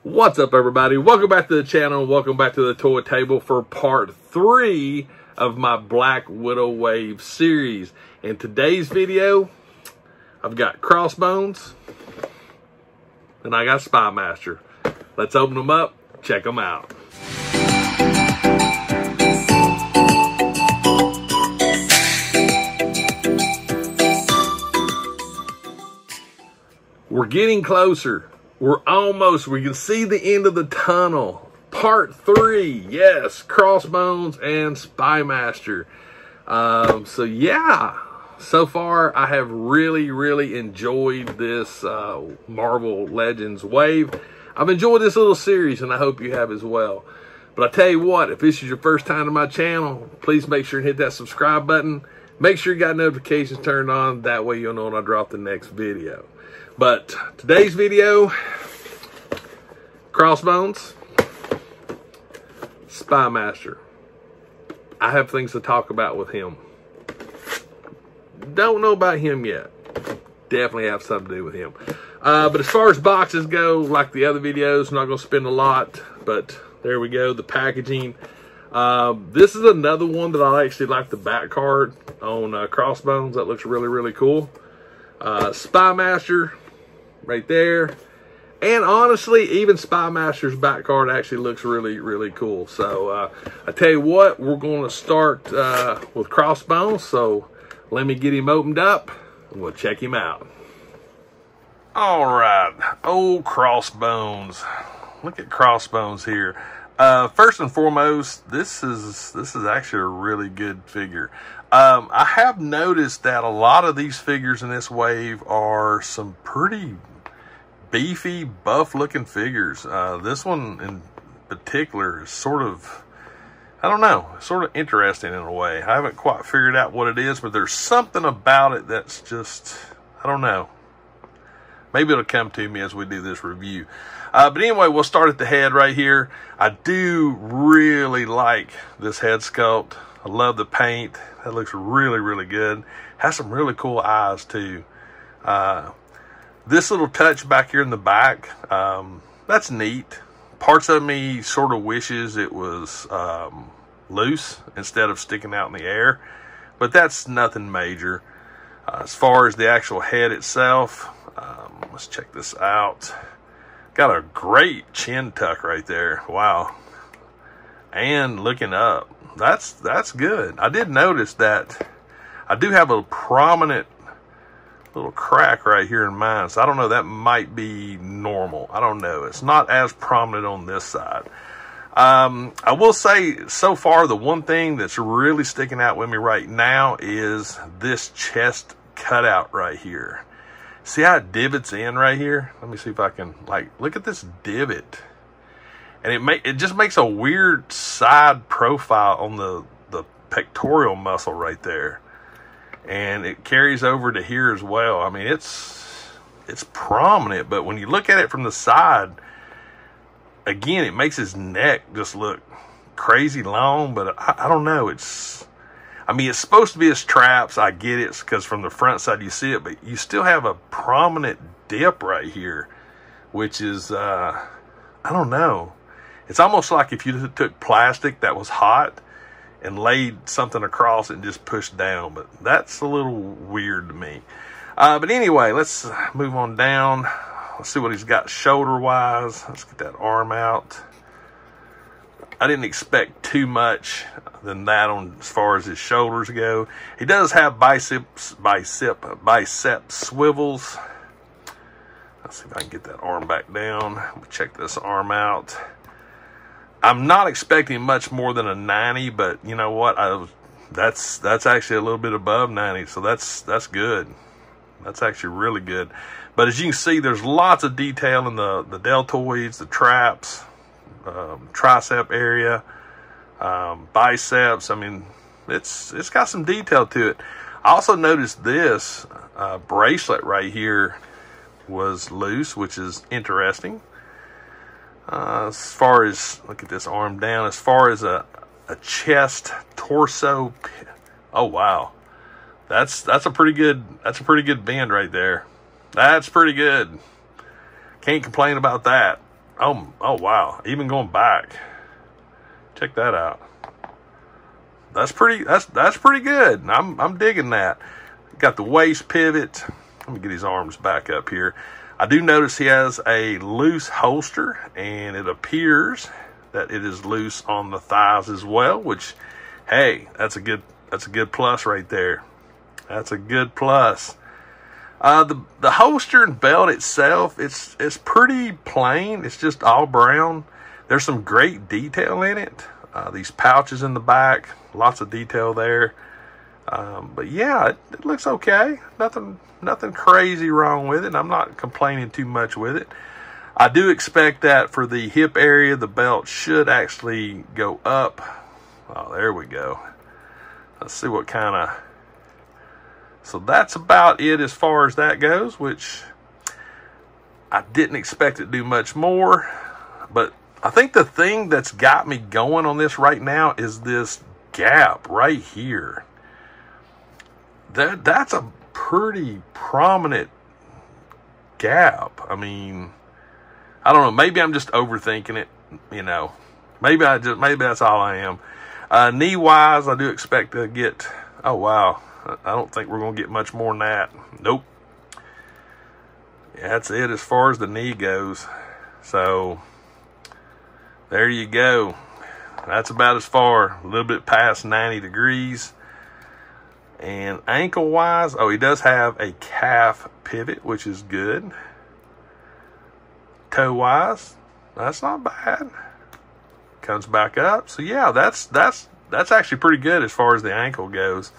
What's up, everybody? Welcome back to the channel. Welcome back to the toy table for part 3 of my Black Widow Wave series. In today's video, I've got Crossbones and I got Spymaster. Let's open them up, check them out. We're getting closer. We can see the end of the tunnel. Part 3, yes, Crossbones and Spymaster. So yeah, so far I have really enjoyed this Marvel Legends wave. I've enjoyed this little series and I hope you have as well. But I tell you what, if this is your first time to my channel, please make sure and hit that subscribe button. Make sure you got notifications turned on, that way you'll know when I drop the next video. But today's video, Crossbones, Spymaster. I have things to talk about with him. Don't know about him yet. Definitely have something to do with him. But as far as boxes go, like the other videos, I'm not going to spend a lot. But there we go, the packaging. This is another one that I actually like the back card on Crossbones. That looks really cool. Spymaster right there. And honestly, even Spymaster's back card actually looks really cool. So I tell you what, we're going to start with Crossbones. So let me get him opened up and we'll check him out. All right, old Crossbones. Look at Crossbones here. First and foremost, this is actually a really good figure. I have noticed that a lot of these figures in this wave are some pretty beefy, buff-looking figures. This one in particular is sort of, I don't know, sort of interesting in a way. I haven't quite figured out what it is, but there's something about it that's just, I don't know. Maybe it'll come to me as we do this review. But anyway, we'll start at the head right here. I do really like this head sculpt. I love the paint. That looks really good. Has some really cool eyes too. This little touch back here in the back, that's neat. Parts of me sort of wishes it was loose instead of sticking out in the air, but that's nothing major. As far as the actual head itself, let's check this out. Got a great chin tuck right there. Wow. And looking up. That's good. I did notice that I do have a prominent little crack right here in mine. So I don't know, that might be normal. I don't know. It's not as prominent on this side. I will say so far the one thing that's really sticking out with me right now is this chest cutout right here. See how it divots in right here? Let me see if I can, like, look at this divot. And it just makes a weird side profile on the pectoral muscle right there. And it carries over to here as well. I mean, it's prominent, but when you look at it from the side, again, it makes his neck just look crazy long, but I don't know. I mean, it's supposed to be his traps. I get it, because from the front side you see it, but you still have a prominent dip right here, which is, I don't know. It's almost like if you took plastic that was hot and laid something across it and just pushed down, but that's a little weird to me. But anyway, let's move on down. Let's see what he's got shoulder-wise. Let's get that arm out. I didn't expect too much than that on as far as his shoulders go. He does have bicep swivels. Let's see if I can get that arm back down. We'll check this arm out. I'm not expecting much more than a 90, but you know what? That's actually a little bit above 90, so that's good. That's actually really good. But as you can see, there's lots of detail in the deltoids, the traps, tricep area, biceps. I mean, it's got some detail to it. I also noticed this bracelet right here was loose, which is interesting. As far as, look at this arm down, as far as a chest, torso, oh wow, that's a pretty good bend right there. That's pretty good. Can't complain about that. Oh wow, even going back, check that out. That's pretty good. I'm digging that. Got the waist pivot. Let me get his arms back up here. I do notice he has a loose holster, and it appears that it is loose on the thighs as well, which, hey, that's a good plus right there. That's a good plus. The holster and belt itself, it's pretty plain. It's just all brown. There's some great detail in it. These pouches in the back, lots of detail there. But yeah, it looks okay. Nothing crazy wrong with it. I'm not complaining too much with it. I do expect that for the hip area, the belt should actually go up. Oh, there we go. Let's see what kind of... So that's about it as far as that goes, which I didn't expect it to do much more. But I think the thing that's got me going on this right now is this gap right here. That's a pretty prominent gap. I mean, I don't know. Maybe I'm just overthinking it. You know, maybe that's all I am. Knee wise, I do expect to get. Oh wow, I don't think we're gonna get much more than that. Nope. Yeah, that's it as far as the knee goes. So there you go. That's about as far. A little bit past 90 degrees. And ankle wise, oh, he does have a calf pivot, which is good. Toe wise, that's not bad. Comes back up. So yeah, that's actually pretty good as far as the ankle goes.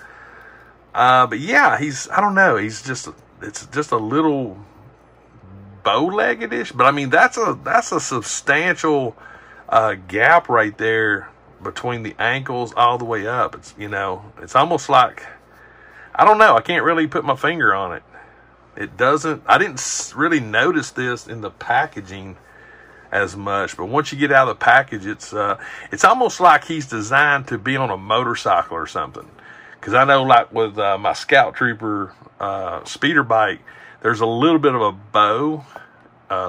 But yeah, I don't know, it's just a little bow-legged-ish, but I mean that's a substantial gap right there between the ankles all the way up. It's, you know, it's almost like, I don't know, I can't really put my finger on it. I didn't really notice this in the packaging as much, but once you get out of the package, it's almost like he's designed to be on a motorcycle or something. Because I know, like with my Scout Trooper speeder bike, there's a little bit of a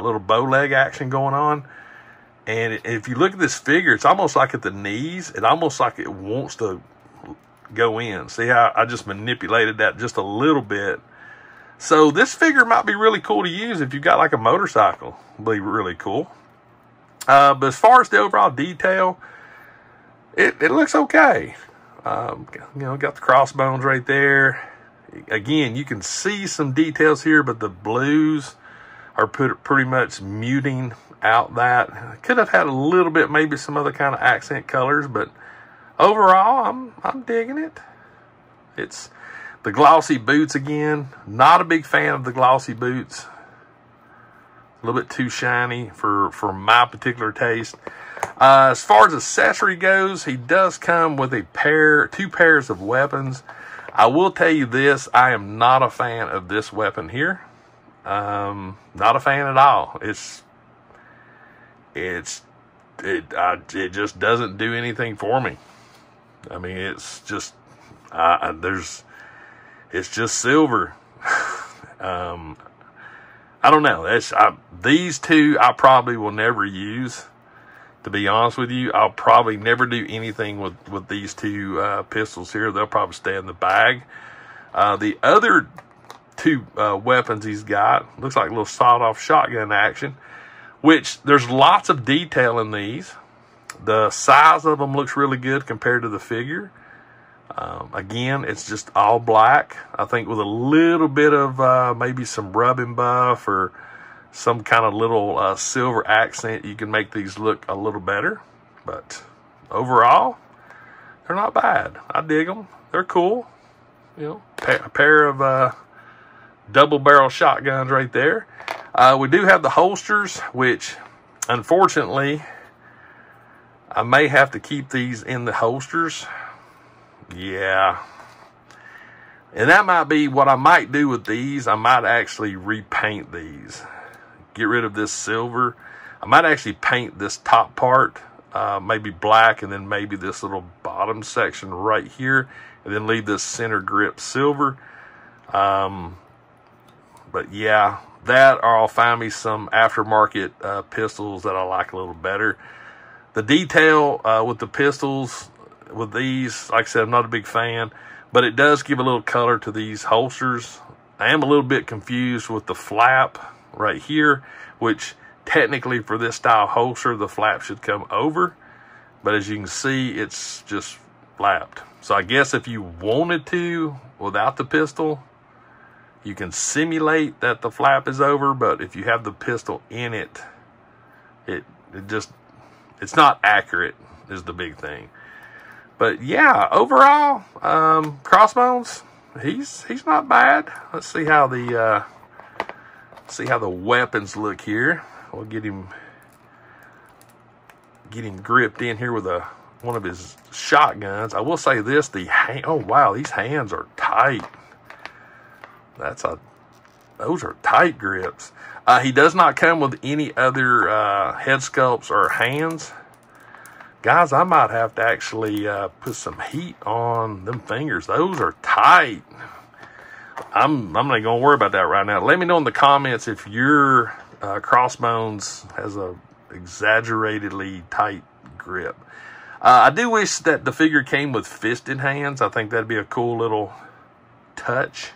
little bow leg action going on. And if you look at this figure, it's almost like at the knees, it almost like it wants to go in. See how I just manipulated that just a little bit. So this figure might be really cool to use if you've got like a motorcycle. It'll be really cool. But as far as the overall detail, it looks okay. You know, got the crossbones right there. Again, you can see some details here, but the blues are pretty much muting out that. Could have had a little bit, maybe some other kind of accent colors, but overall, I'm digging it. It's the glossy boots again. Not a big fan of the glossy boots. A little bit too shiny for my particular taste. As far as accessory goes, he does come with two pairs of weapons. I will tell you this, I am not a fan of this weapon here. Not a fan at all. It just doesn't do anything for me. I mean, it's just it's just silver. I don't know. These two I probably will never use. To be honest with you, I'll probably never do anything with these two pistols here. They'll probably stay in the bag. The other two weapons he's got, looks like a little sawed-off shotgun action, which there's lots of detail in these. The size of them looks really good compared to the figure. Again, it's just all black. I think with a little bit of maybe some rub and buff or some kind of little silver accent, you can make these look a little better. But overall, they're not bad. I dig them. They're cool. You know, a pair of double barrel shotguns right there. We do have the holsters, which unfortunately I may have to keep these in the holsters. Yeah. And that might be what I might do with these. I might actually repaint these. Get rid of this silver. I might actually paint this top part, maybe black, and then maybe this little bottom section right here, and then leave this center grip silver. But yeah, that, or I'll find me some aftermarket pistols that I like a little better. The detail with the pistols, with these, like I said, I'm not a big fan, but it does give a little color to these holsters. I am a little bit confused with the flap right here, which technically for this style holster, the flap should come over. But as you can see, it's just flapped. So I guess if you wanted to, without the pistol, you can simulate that the flap is over. But if you have the pistol in it, it's not accurate is the big thing. But yeah, overall, Crossbones, he's not bad. Let's see how the weapons look here. We'll get him gripped in here with one of his shotguns. I will say this: oh wow, these hands are tight. Those are tight grips. He does not come with any other head sculpts or hands. Guys, I might have to actually put some heat on them fingers. Those are tight. I'm not going to worry about that right now. Let me know in the comments if your Crossbones has a exaggerately tight grip. I do wish that the figure came with fisted hands. I think that'd be a cool little touch.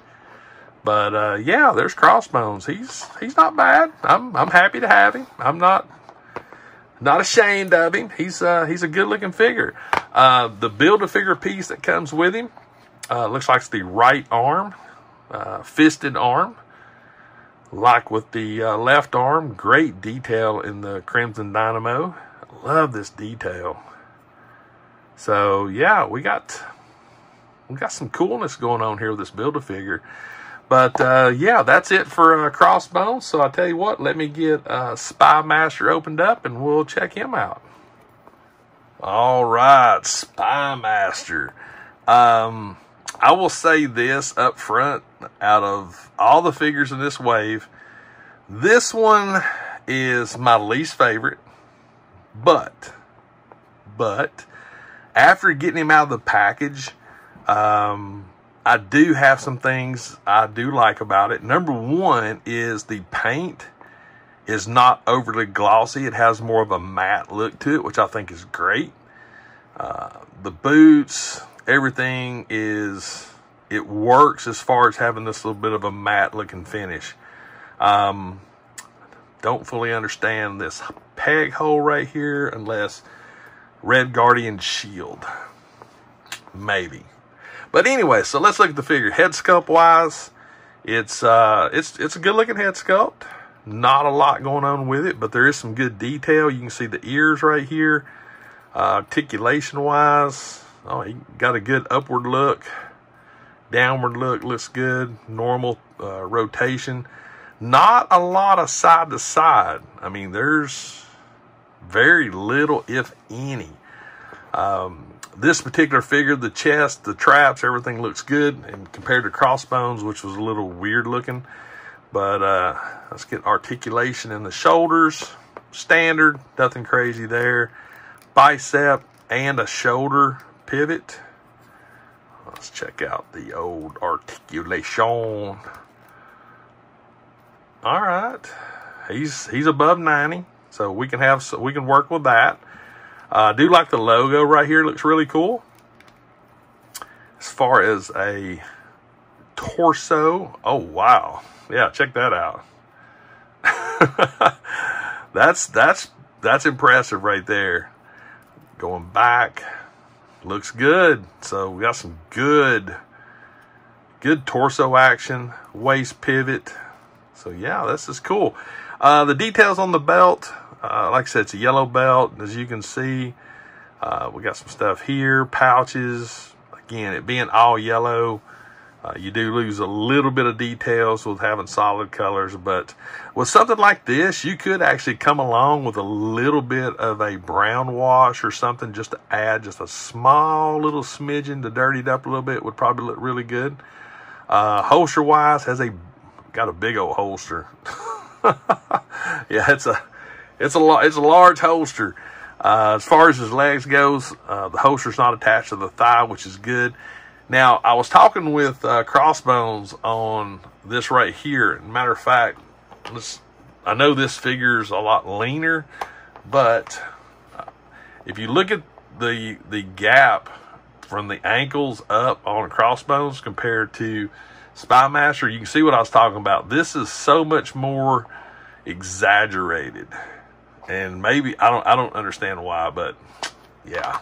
But yeah, there's Crossbones. He's not bad. I'm happy to have him. I'm not ashamed of him. He's a good looking figure. The Build-A-Figure piece that comes with him looks like it's the right arm, fisted arm. Like with the left arm, great detail in the Crimson Dynamo. I love this detail. So yeah, we got some coolness going on here with this Build-A-Figure. But yeah, that's it for Crossbones. So I'll tell you what, let me get Spymaster opened up and we'll check him out. All right, Spymaster. I will say this up front, out of all the figures in this wave, this one is my least favorite. But after getting him out of the package, I do have some things I do like about it. Number one is the paint is not overly glossy. It has more of a matte look to it, which I think is great. The boots, everything it works as far as having this little bit of a matte looking finish. Don't fully understand this peg hole right here unless Red Guardian shield. Maybe. But anyway, so let's look at the figure. Head sculpt wise, it's a good looking head sculpt. Not a lot going on with it, but there is some good detail. You can see the ears right here. Articulation wise, oh, he got a good upward look. Downward look looks good. Normal rotation. Not a lot of side to side. I mean, there's very little, if any. This particular figure, the chest, the traps, everything looks good. And compared to Crossbones, which was a little weird looking. But let's get articulation in the shoulders. Standard, nothing crazy there. Bicep and a shoulder pivot. Let's check out the old articulation. All right, he's above 90, so we can work with that. I do like the logo right here; it looks really cool. As far as a torso, oh wow, yeah, check that out. that's impressive right there. Going back, looks good. So we got some good torso action, waist pivot. So yeah, this is cool. The details on the belt, like I said, it's a yellow belt. As you can see, we got some stuff here, pouches. Again, it being all yellow, you do lose a little bit of details with having solid colors, but with something like this, you could actually come along with a little bit of a brown wash or something just to add just a small little smidgen to dirty it up a little bit. Would probably look really good. Holster wise, got a big old holster. Yeah, it's a large holster. As far as his legs goes, the holster's not attached to the thigh, which is good. Now, I was talking with Crossbones on this right here. Matter of fact, I know this figure's a lot leaner, but if you look at the gap from the ankles up on Crossbones compared to Spymaster, you can see what I was talking about. This is so much more exaggerated, and maybe I don't understand why, but yeah.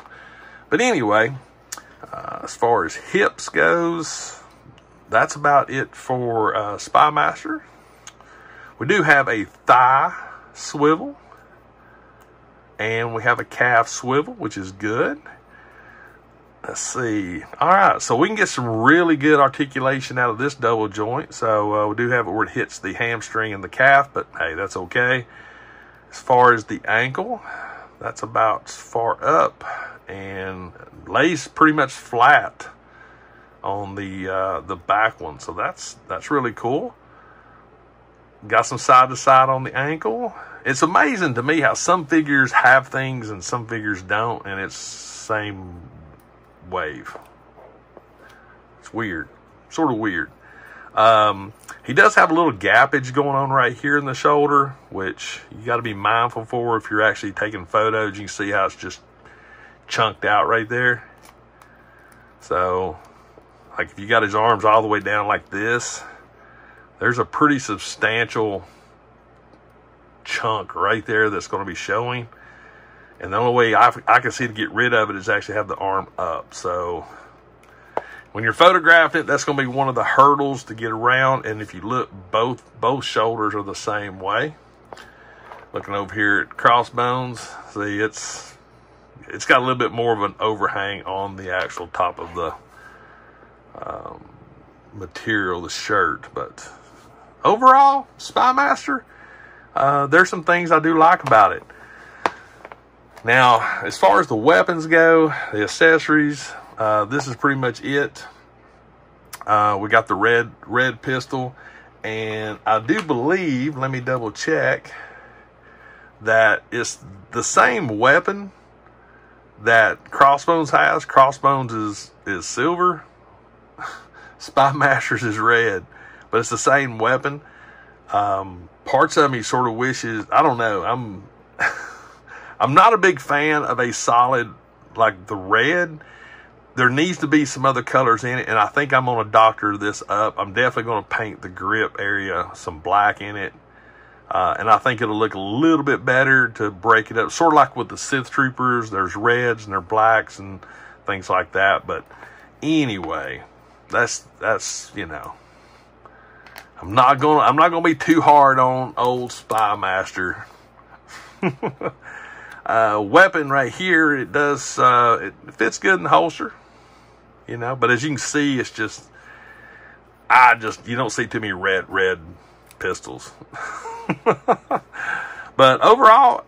But anyway, as far as hips goes, that's about it for Spymaster. We do have a thigh swivel, and we have a calf swivel, which is good. Let's see. All right, so we can get some really good articulation out of this double joint. So we do have it where it hits the hamstring and the calf, but hey, that's okay. As far as the ankle, that's about far up and lays pretty much flat on the back one. So that's really cool. Got some side to side on the ankle. It's amazing to me how some figures have things and some figures don't, and it's same wave. It's weird, sort of weird. He does have a little gappage going on right here in the shoulder, which you got to be mindful for if you're actually taking photos. You can see how it's just chunked out right there. So, like if you got his arms all the way down like this, there's a pretty substantial chunk right there that's going to be showing. And the only way I can see to get rid of it is actually have the arm up. So when you're photographing it, that's going to be one of the hurdles to get around. And if you look, both shoulders are the same way. Looking over here at Crossbones, see it's got a little bit more of an overhang on the actual top of the material, the shirt. But overall, Spymaster, there's some things I do like about it. Now, as far as the weapons go, the accessories, this is pretty much it. We got the red pistol, and I do believe, let me double check, that it's the same weapon that Crossbones has. Crossbones is silver, Spymaster's is red, but it's the same weapon. Parts of me sort of wishes, I don't know, I'm not a big fan of a solid like the red. There needs to be some other colors in it, and I think I'm going to doctor this up. I'm definitely going to paint the grip area some black in it, and I think it'll look a little bit better to break it up. Sort of like with the Sith Troopers, there's reds and there's blacks and things like that. But anyway, that's you know, I'm not gonna be too hard on old Spymaster. Weapon right here, it does it fits good in the holster, you know, but as you can see, it's just you don't see too many red pistols. But overall,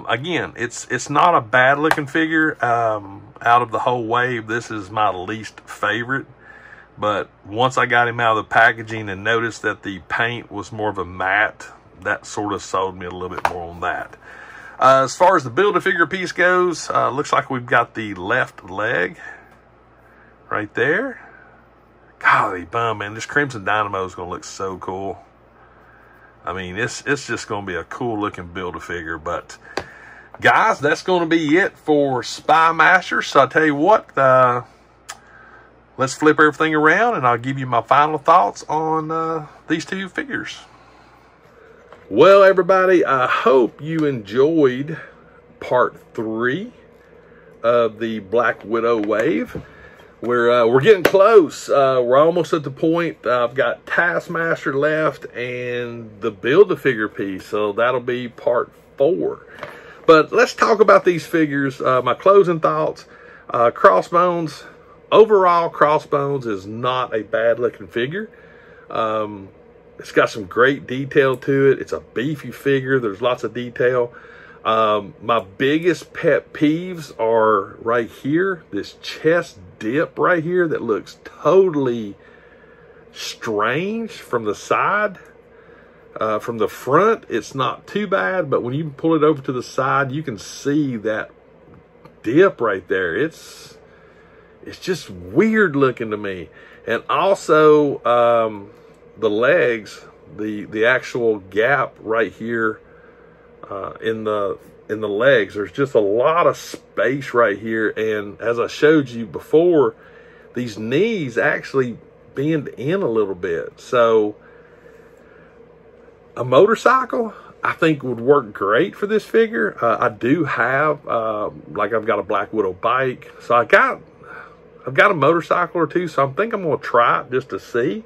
again, it's not a bad looking figure. Out of the whole wave, this is my least favorite, but once I got him out of the packaging and noticed that the paint was more of a matte, that sort of sold me a little bit more on that. As far as the Build-A-Figure piece goes, looks like we've got the left leg right there. Golly bum, man, this Crimson Dynamo is going to look so cool. I mean, it's just going to be a cool looking Build-A-Figure. But guys, that's going to be it for Spymaster. So I tell you what, let's flip everything around and I'll give you my final thoughts on these two figures. Well, everybody, I hope you enjoyed part 3 of the Black Widow wave. We're getting close. We're almost at the point. I've got Taskmaster left and the Build-A-Figure piece, so that'll be part 4. But let's talk about these figures. My closing thoughts. Crossbones. Overall, Crossbones is not a bad looking figure. It's got some great detail to it. It's a beefy figure. There's lots of detail. My biggest pet peeves are right here. This chest dip right here that looks totally strange from the side. From the front, it's not too bad, but when you pull it over to the side, you can see that dip right there. It's it's just weird looking to me. And also the legs, the actual gap right here in the legs, there's just a lot of space right here. And as I showed you before, these knees actually bend in a little bit. So a motorcycle, I think, would work great for this figure. I do have, like, I've got a Black Widow bike, so I've got a motorcycle or two, so I think I'm going to try it just to see.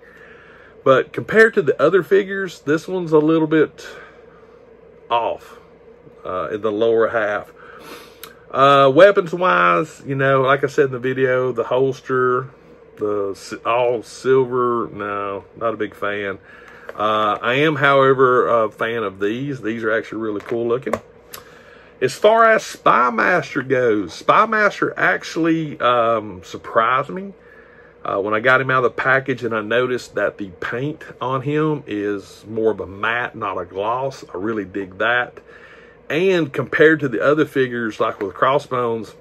But compared to the other figures, this one's a little bit off in the lower half. Weapons-wise, you know, like I said in the video, the holster, the all silver, no, not a big fan. I am, however, a fan of these. These are actually really cool looking. As far as Spymaster goes, Spymaster actually surprised me when I got him out of the package, and I noticed that the paint on him is more of a matte, not a gloss. I really dig that. And compared to the other figures, like with Crossbones,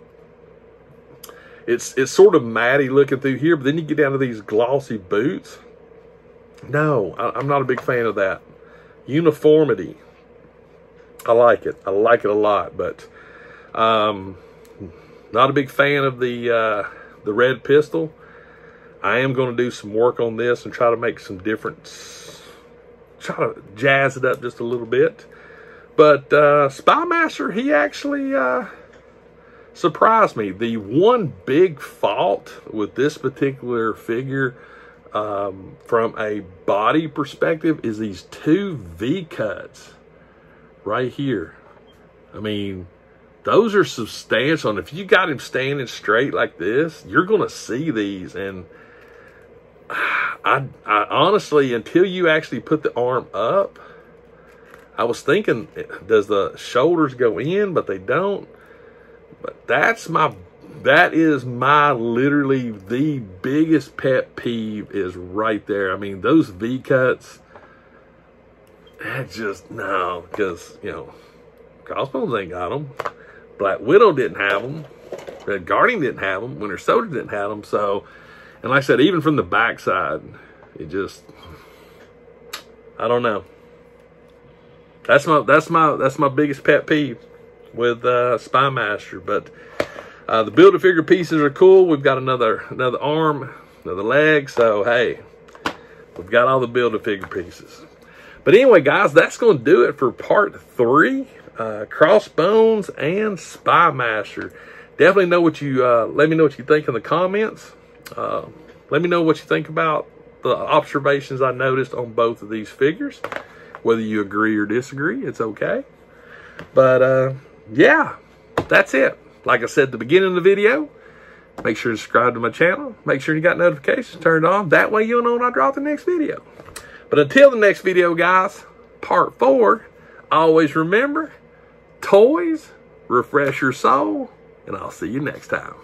it's sort of matty looking through here, but then you get down to these glossy boots. No, I'm not a big fan of that. Uniformity, I like it. I like it a lot, but not a big fan of the red pistol. I am going to do some work on this and try to make some difference, try to jazz it up just a little bit. But Spymaster, he actually surprised me. The one big fault with this particular figure, from a body perspective, is these two V-cuts right here. I mean, those are substantial, and if you got him standing straight like this, you're going to see these. And I honestly, until you actually put the arm up, I was thinking, does the shoulders go in? But they don't. But that is my literally the biggest pet peeve, is right there. I mean, those V-cuts, that just, no, because, you know, Crossbones ain't got them. Black Widow didn't have them. Red Guardian didn't have them. Winter Soldier didn't have them. So, and like I said, even from the backside, it just, I don't know. That's my biggest pet peeve with Spymaster. But the Build-A-Figure pieces are cool. We've got another arm, another leg. So, hey, we've got all the Build-A-Figure pieces. But anyway, guys, that's going to do it for part 3. Crossbones and Spymaster. Definitely know what you, let me know what you think in the comments. Let me know what you think about the observations I noticed on both of these figures. Whether you agree or disagree, it's okay. But, yeah, that's it. Like I said at the beginning of the video, make sure to subscribe to my channel. Make sure you got notifications turned on. That way you'll know when I drop the next video. But until the next video, guys, part 4, always remember, toys refresh your soul, and I'll see you next time.